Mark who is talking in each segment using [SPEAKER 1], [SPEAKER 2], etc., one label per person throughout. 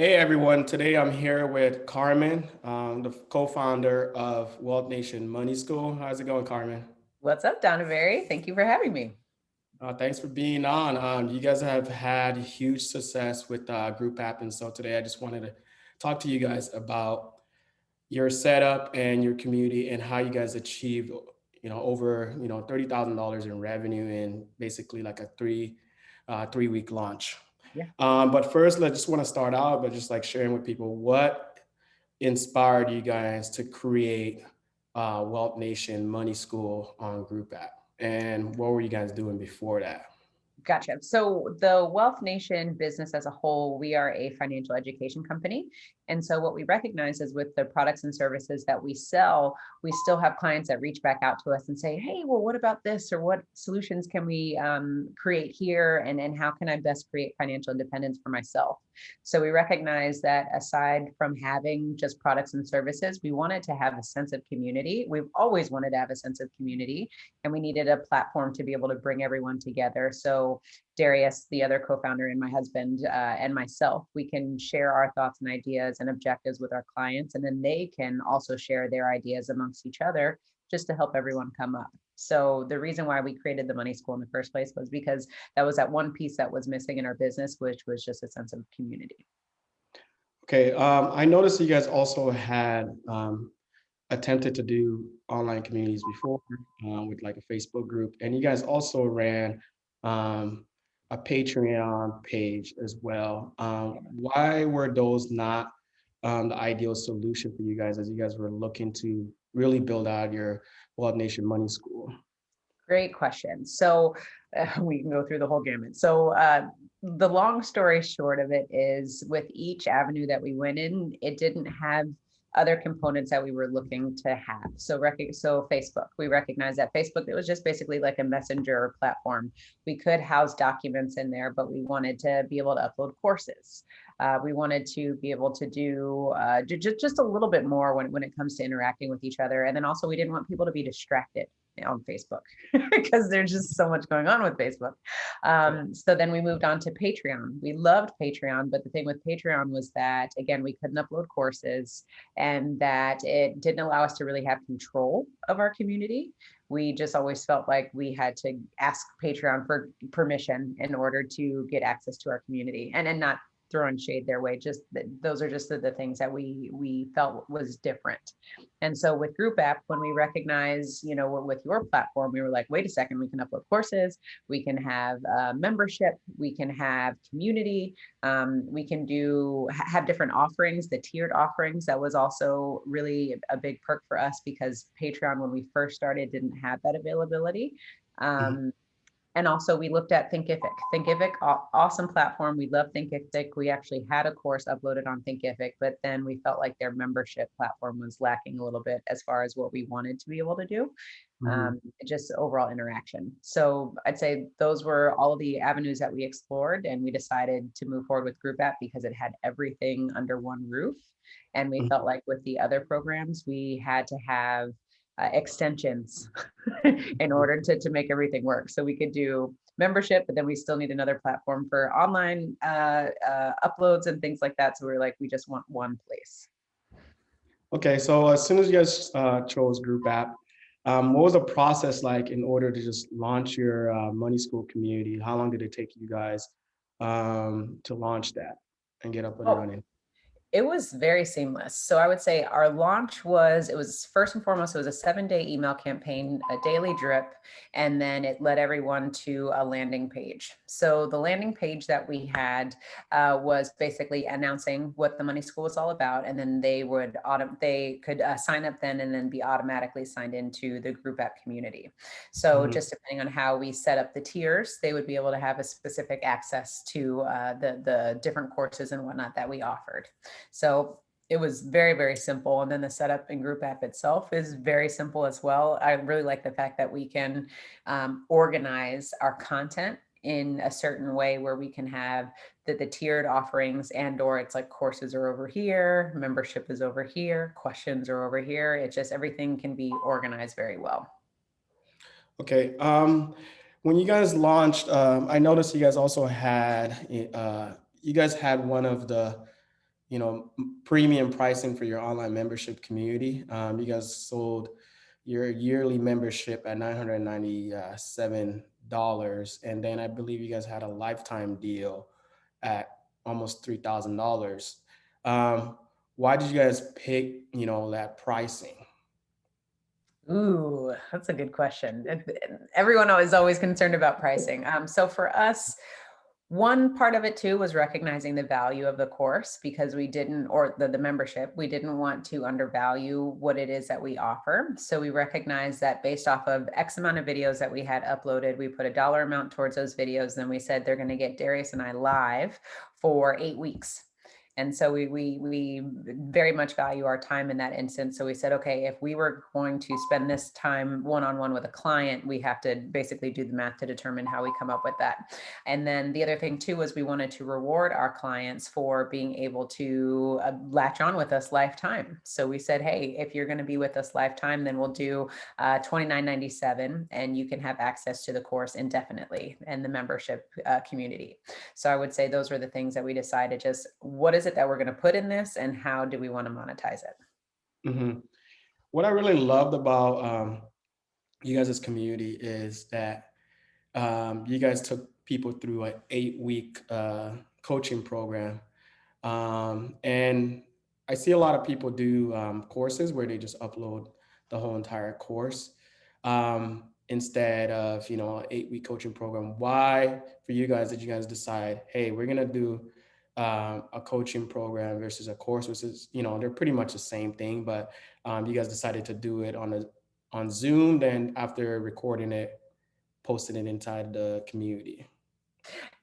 [SPEAKER 1] Hey everyone, today I'm here with Carmen, the co-founder of Wealth Nation Money School. How's it going, Carmen?
[SPEAKER 2] What's up, Donaberry? Thank you for having me.
[SPEAKER 1] Thanks for being on. You guys have had huge success with GroupApp, and so today I just wanted to talk to you guys about your setup and your community and how you guys achieved, over $30,000 in revenue in basically like a 3 week launch.
[SPEAKER 2] Yeah.
[SPEAKER 1] But first, I just want to start out by just like sharing with people what inspired you guys to create Wealth Nation Money School on Group App? And what were you guys doing before that?
[SPEAKER 2] Gotcha. So the Wealth Nation business as a whole, we are a financial education company. And so what we recognize is with the products and services that we sell, we still have clients that reach back out to us and say, hey, well, what about this? Or what solutions can we create here? And how can I best create financial independence for myself? So we recognize that aside from having just products and services, we wanted to have a sense of community. We've always wanted to have a sense of community, and we needed a platform to be able to bring everyone together. So Darius, the other co-founder, and my husband and myself, we can share our thoughts and ideas and objectives with our clients, and then they can also share their ideas amongst each other just to help everyone come up. So the reason why we created the Money School in the first place was because that was that one piece that was missing in our business, which was just a sense of community.
[SPEAKER 1] Okay, I noticed you guys also had attempted to do online communities before with like a Facebook group, and you guys also ran um, a Patreon page as well. Why were those not the ideal solution for you guys as you guys were looking to really build out your Wealth Nation Money School?
[SPEAKER 2] Great question. So we can go through the whole gamut. So the long story short of it is with each avenue that we went in, it didn't have other components that we were looking to have. So Facebook, we recognize that Facebook, it was just basically like a messenger platform. We could house documents in there, but we wanted to be able to upload courses. We wanted to be able to do just a little bit more when it comes to interacting with each other. And then also we didn't want people to be distracted on Facebook because there's just so much going on with Facebook. So then we moved on to Patreon. We loved Patreon, but the thing with Patreon was that, again, we couldn't upload courses and that it didn't allow us to really have control of our community. We just always felt like we had to ask Patreon for permission in order to get access to our community and not throwing shade their way. Just those are just the things that we felt was different. And so with GroupApp, when we recognize, with your platform, we were like, wait a second, we can upload courses, we can have membership, we can have community, we can have different offerings, the tiered offerings. That was also really a big perk for us because Patreon, when we first started, didn't have that availability.
[SPEAKER 1] Mhm.
[SPEAKER 2] And also we looked at Thinkific. Thinkific, awesome platform. We love Thinkific. We actually had a course uploaded on Thinkific, but then we felt like their membership platform was lacking a little bit as far as what we wanted to be able to do,
[SPEAKER 1] Mhm.
[SPEAKER 2] just overall interaction. So I'd say those were all of the avenues that we explored, and we decided to move forward with GroupApp because it had everything under one roof. And we felt
[SPEAKER 1] Mhm.
[SPEAKER 2] like with the other programs, we had to have extensions in order to make everything work. So we could do membership, but then we still need another platform for online uploads and things like that. So we are like, we just want one place.
[SPEAKER 1] Okay, so as soon as you guys chose Group App, what was the process like in order to just launch your Money School community? How long did it take you guys to launch that and get up and
[SPEAKER 2] Oh,
[SPEAKER 1] running?
[SPEAKER 2] it was very seamless. So I would say our launch it was first and foremost, it was a 7-day email campaign, a daily drip, and then it led everyone to a landing page. So the landing page that we had was basically announcing what the Money School was all about. And then they could sign up then and then be automatically signed into the Group App community. So
[SPEAKER 1] Mhm.
[SPEAKER 2] just depending on how we set up the tiers, they would be able to have a specific access to the different courses and whatnot that we offered. So it was very, very simple. And then the setup in GroupApp itself is very simple as well. I really like the fact that we can organize our content in a certain way where we can have the tiered offerings or it's like courses are over here, membership is over here, questions are over here. It's just everything can be organized very well.
[SPEAKER 1] Okay. When you guys launched, I noticed you guys also had one of the premium pricing for your online membership community. You guys sold your yearly membership at $997, and then I believe you guys had a lifetime deal at almost $3,000. Um, why did you guys pick, that pricing?
[SPEAKER 2] Ooh, that's a good question. Everyone is always concerned about pricing. So for us, one part of it too was recognizing the value of the course because we didn't, or the membership, we didn't want to undervalue what it is that we offer. So we recognized that based off of X amount of videos that we had uploaded, we put a dollar amount towards those videos. Then we said they're going to get Darius and I live for 8 weeks. And so we very much value our time in that instance. So we said, okay, if we were going to spend this time one-on-one with a client, we have to basically do the math to determine how we come up with that. And then the other thing too was we wanted to reward our clients for being able to latch on with us lifetime. So we said, hey, if you're going to be with us lifetime, then we'll do $29.97, and you can have access to the course indefinitely and the membership community. So I would say those were the things that we decided, just what is it that we're going to put in this and how do we want to monetize it?
[SPEAKER 1] Hmm. What I really loved about you guys' community is that you guys took people through an 8-week coaching program. And I see a lot of people do courses where they just upload the whole entire course instead of, an 8-week coaching program. Why, for you guys, did you guys decide, hey, we're going to do a coaching program versus a course, which is, they're pretty much the same thing, but you guys decided to do it on Zoom, then after recording it, posting it inside the community?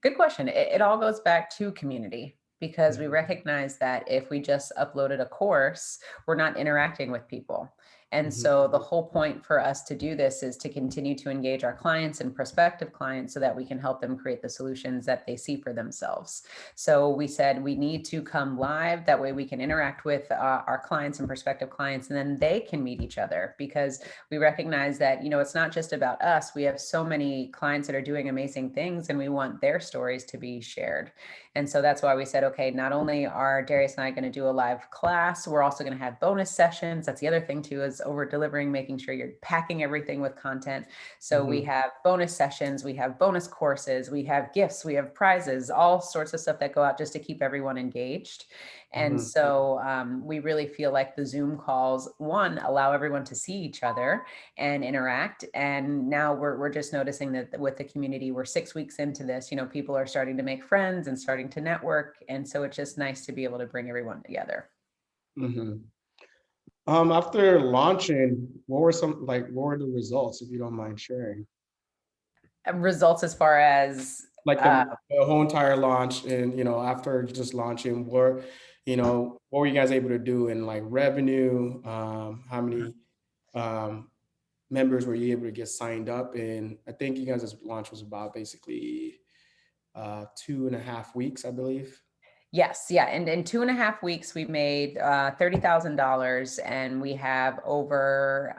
[SPEAKER 2] Good question. It all goes back to community because we recognize that if we just uploaded a course, we're not interacting with people. And
[SPEAKER 1] Mhm,
[SPEAKER 2] so the whole point for us to do this is to continue to engage our clients and prospective clients so that we can help them create the solutions that they see for themselves. So we said we need to come live. That way we can interact with our clients and prospective clients, and then they can meet each other because we recognize that, it's not just about us. We have so many clients that are doing amazing things and we want their stories to be shared. And so that's why we said, okay, not only are Darius and I going to do a live class, we're also going to have bonus sessions. That's the other thing too, is over delivering, making sure you're packing everything with content. So we
[SPEAKER 1] mhm,
[SPEAKER 2] have bonus sessions, we have bonus courses, we have gifts, we have prizes, all sorts of stuff that go out just to keep everyone engaged. And
[SPEAKER 1] mhm,
[SPEAKER 2] so we really feel like the Zoom calls, one, allow everyone to see each other and interact. And now we're just noticing that with the community, we're 6 weeks into this, people are starting to make friends and starting to network. And so it's just nice to be able to bring everyone together.
[SPEAKER 1] mhm. After launching, what were the results, if you don't mind sharing?
[SPEAKER 2] Results as far as
[SPEAKER 1] Like the whole entire launch, and after just launching, what were you guys able to do in like revenue? How many um, members were you able to get signed up? And I think you guys' launch was about basically 2.5 weeks, I believe.
[SPEAKER 2] Yes, yeah. And in 2.5 weeks, we made $30,000, and we have over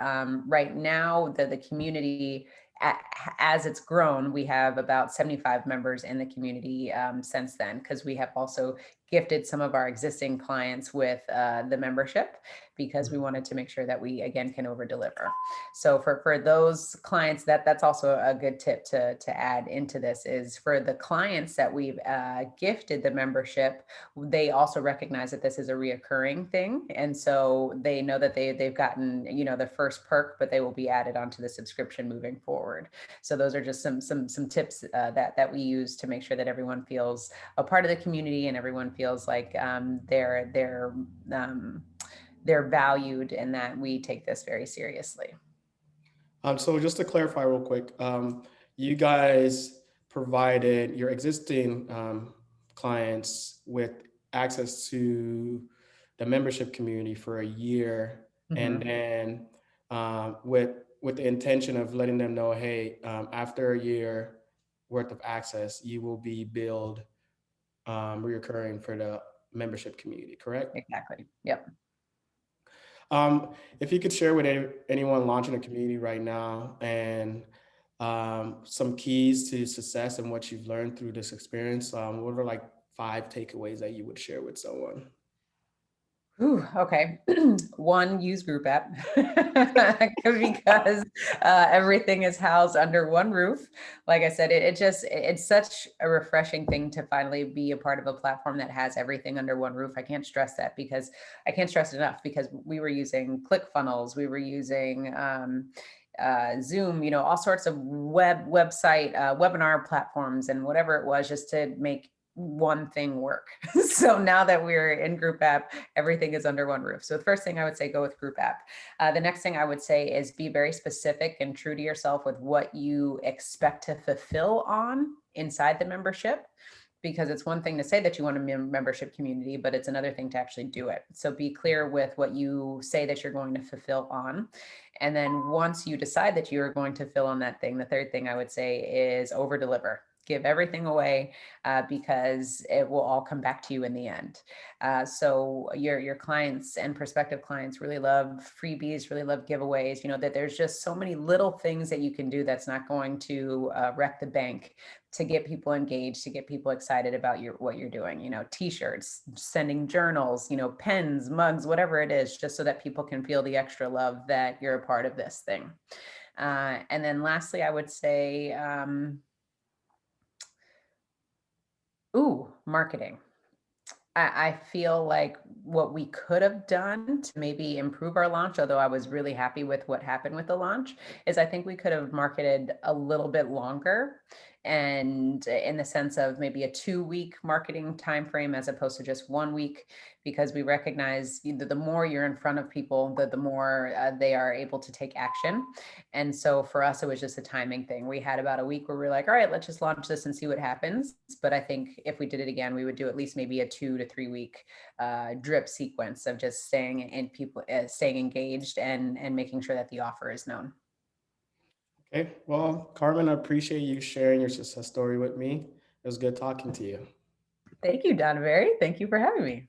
[SPEAKER 2] right now the community. As it's grown, we have about 75 members in the community since then, because we have also gifted some of our existing clients with the membership because we wanted to make sure that we again can over deliver. So for those clients, that's also a good tip to add into this, is for the clients that we've gifted the membership, they also recognize that this is a reoccurring thing. And so they know that they've gotten, the first perk, but they will be added onto the subscription moving forward. So those are just some tips that we use to make sure that everyone feels a part of the community and everyone feels like um, they're valued and that we take this very seriously.
[SPEAKER 1] So just to clarify real quick, you guys provided your existing clients with access to the membership community for a year, and
[SPEAKER 2] Mhm.
[SPEAKER 1] then with the intention of letting them know, hey, after a year worth of access, you will be billed reoccurring for the membership community, correct?
[SPEAKER 2] Exactly. Yep.
[SPEAKER 1] If you could share with anyone launching a community right now, and some keys to success and what you've learned through this experience, what are like 5 takeaways that you would share with someone?
[SPEAKER 2] Ooh, okay. One, use GroupApp because everything is housed under one roof. Like I said, it's such a refreshing thing to finally be a part of a platform that has everything under one roof. I can't stress that because I can't stress it enough because we were using ClickFunnels, we were using Zoom, all sorts of website, webinar platforms, and whatever it was, just to make one thing work. So now that we're in GroupApp, everything is under one roof. So the first thing I would say, go with GroupApp. The next thing I would say is be very specific and true to yourself with what you expect to fulfill on inside the membership. Because it's one thing to say that you want a membership community, but it's another thing to actually do it. So be clear with what you say that you're going to fulfill on. And then once you decide that you're going to fill on that thing, the third thing I would say is over deliver. Give everything away because it will all come back to you in the end. So your clients and prospective clients really love freebies, really love giveaways. That there's just so many little things that you can do that's not going to wreck the bank to get people engaged, to get people excited about what you're doing. T-shirts, sending journals, pens, mugs, whatever it is, just so that people can feel the extra love that you're a part of this thing. And then lastly, I would say, marketing. I feel like what we could have done to maybe improve our launch, although I was really happy with what happened with the launch, is I think we could have marketed a little bit longer, and in the sense of maybe a 2-week marketing timeframe as opposed to just 1 week, because we recognize the more you're in front of people, the more they are able to take action. And so for us, it was just a timing thing. We had about a week where we were like, all right, let's just launch this and see what happens. But I think if we did it again, we would do at least maybe a 2 to 3 week drip sequence of just staying in people, staying engaged and making sure that the offer is known.
[SPEAKER 1] Okay, well, Carmen, I appreciate you sharing your success story with me. It was good talking to you.
[SPEAKER 2] Thank you, Don Berry. Thank you for having me.